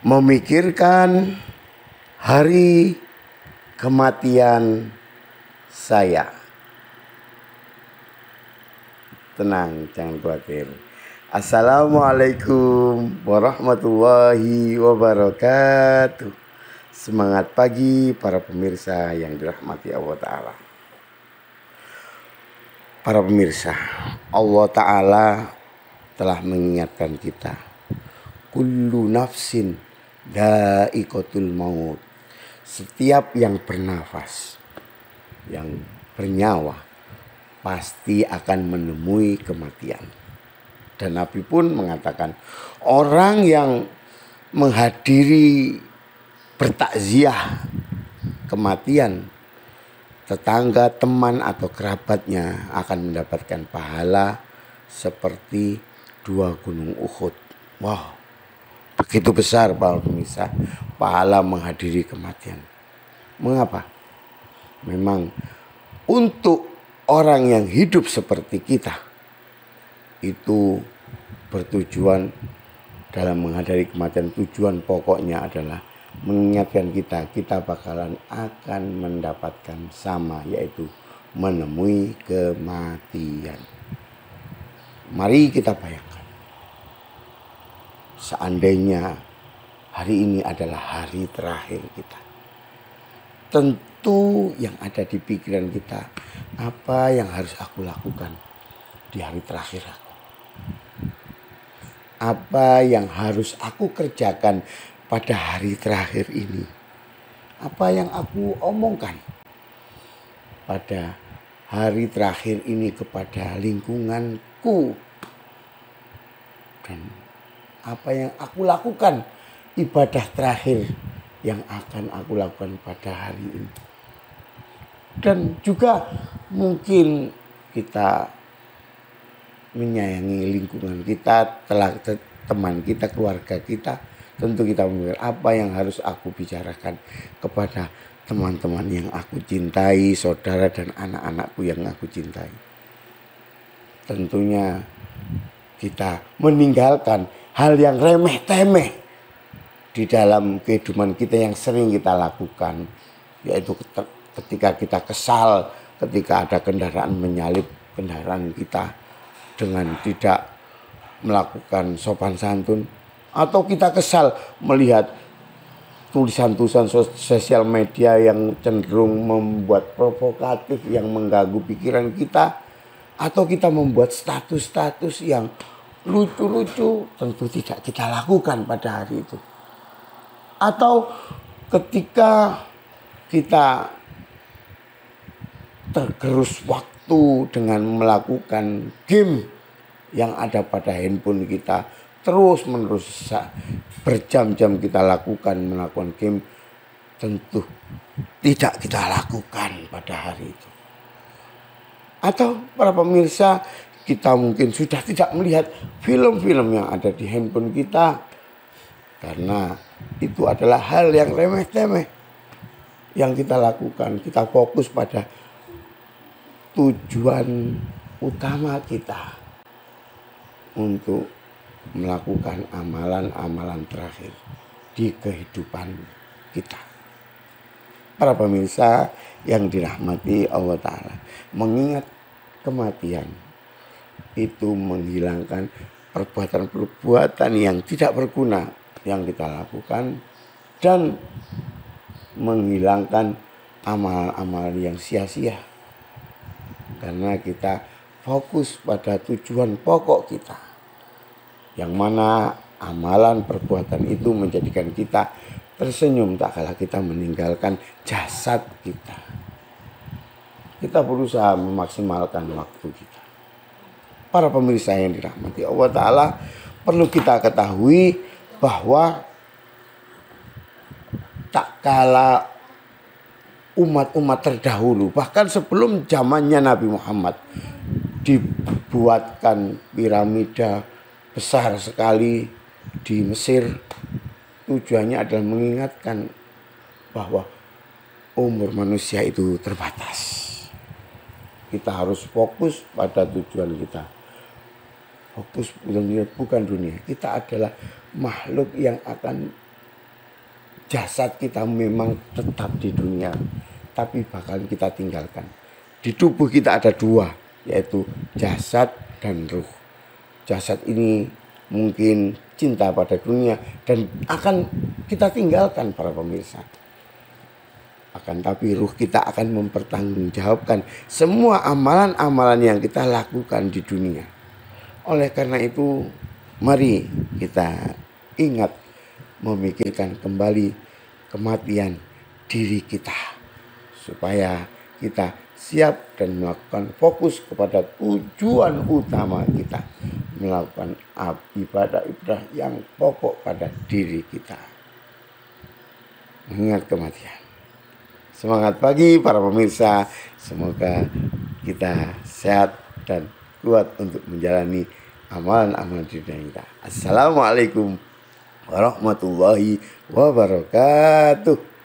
memikirkan hari kematian saya. Tenang, jangan khawatir. Assalamualaikum warahmatullahi wabarakatuh. Semangat pagi para pemirsa yang dirahmati Allah Ta'ala. Para pemirsa, Allah Ta'ala telah mengingatkan kita, kullu nafsin dha'iqatul maut. Setiap yang bernafas, yang bernyawa, pasti akan menemui kematian. Dan Nabi pun mengatakan, orang yang menghadiri bertakziah kematian tetangga, teman atau kerabatnya akan mendapatkan pahala seperti 2 gunung Uhud. Wow, begitu besar para pemirsa pahala menghadiri kematian. Mengapa? Memang untuk orang yang hidup seperti kita itu bertujuan dalam menghadiri kematian, tujuan pokoknya adalah mengingatkan kita bakalan akan mendapatkan sama, yaitu menemui kematian. Mari kita bayangkan, seandainya hari ini adalah hari terakhir kita, tentu yang ada di pikiran kita, apa yang harus aku lakukan di hari terakhir aku? Apa yang harus aku kerjakan pada hari terakhir ini? Apa yang aku omongkan pada hari terakhir ini kepada lingkunganku? Dan apa yang aku lakukan, ibadah terakhir yang akan aku lakukan pada hari ini? Dan juga mungkin kita menyayangi lingkungan kita, teman kita, keluarga kita. Tentu kita memikir apa yang harus aku bicarakan kepada teman-teman yang aku cintai, saudara dan anak-anakku yang aku cintai. Tentunya kita meninggalkan hal yang remeh-temeh di dalam kehidupan kita yang sering kita lakukan, yaitu ketika kita kesal, ketika ada kendaraan menyalip kendaraan kita dengan tidak melakukan sopan santun, atau kita kesal melihat tulisan-tulisan sosial media yang cenderung membuat provokatif, yang mengganggu pikiran kita, atau kita membuat status-status yang lucu-lucu, tentu tidak kita lakukan pada hari itu. Atau ketika kita tergerus waktu dengan melakukan game yang ada pada handphone kita, terus menerus berjam-jam kita melakukan game, tentu tidak kita lakukan pada hari itu. Atau para pemirsa, kita mungkin sudah tidak melihat film-film yang ada di handphone kita, karena itu adalah hal yang remeh-temeh yang kita lakukan. Kita fokus pada tujuan utama kita untuk melakukan amalan-amalan terakhir di kehidupan kita. Para pemirsa yang dirahmati Allah Ta'ala, mengingat kematian itu menghilangkan perbuatan-perbuatan yang tidak berguna yang kita lakukan, dan menghilangkan amal-amal yang sia-sia, karena kita fokus pada tujuan pokok kita, yang mana amalan perbuatan itu menjadikan kita tersenyum tak kala kita meninggalkan jasad kita. Kita berusaha memaksimalkan waktu kita. Para pemirsa yang dirahmati Allah Ta'ala, perlu kita ketahui bahwa tak kala umat-umat terdahulu, bahkan sebelum zamannya Nabi Muhammad, dibuatkan piramida besar sekali di Mesir. Tujuannya adalah mengingatkan bahwa umur manusia itu terbatas. Kita harus fokus pada tujuan kita. Fokus bukan dunia. Kita adalah makhluk yang akan jasad kita memang tetap di dunia, tapi bakal kita tinggalkan. Di tubuh kita ada dua, yaitu jasad dan ruh. Jasad ini mungkin cinta pada dunia dan akan kita tinggalkan para pemirsa. Akan tapi ruh kita akan mempertanggungjawabkan semua amalan-amalan yang kita lakukan di dunia. Oleh karena itu, mari kita ingat memikirkan kembali kematian diri kita, supaya kita siap dan melakukan fokus kepada tujuan utama kita, melakukan ibadah-ibadah yang pokok pada diri kita. Mengingat kematian. Semangat pagi para pemirsa, semoga kita sehat dan kuat untuk menjalani amalan-amalan di dunia kita. Assalamualaikum warahmatullahi wabarakatuh.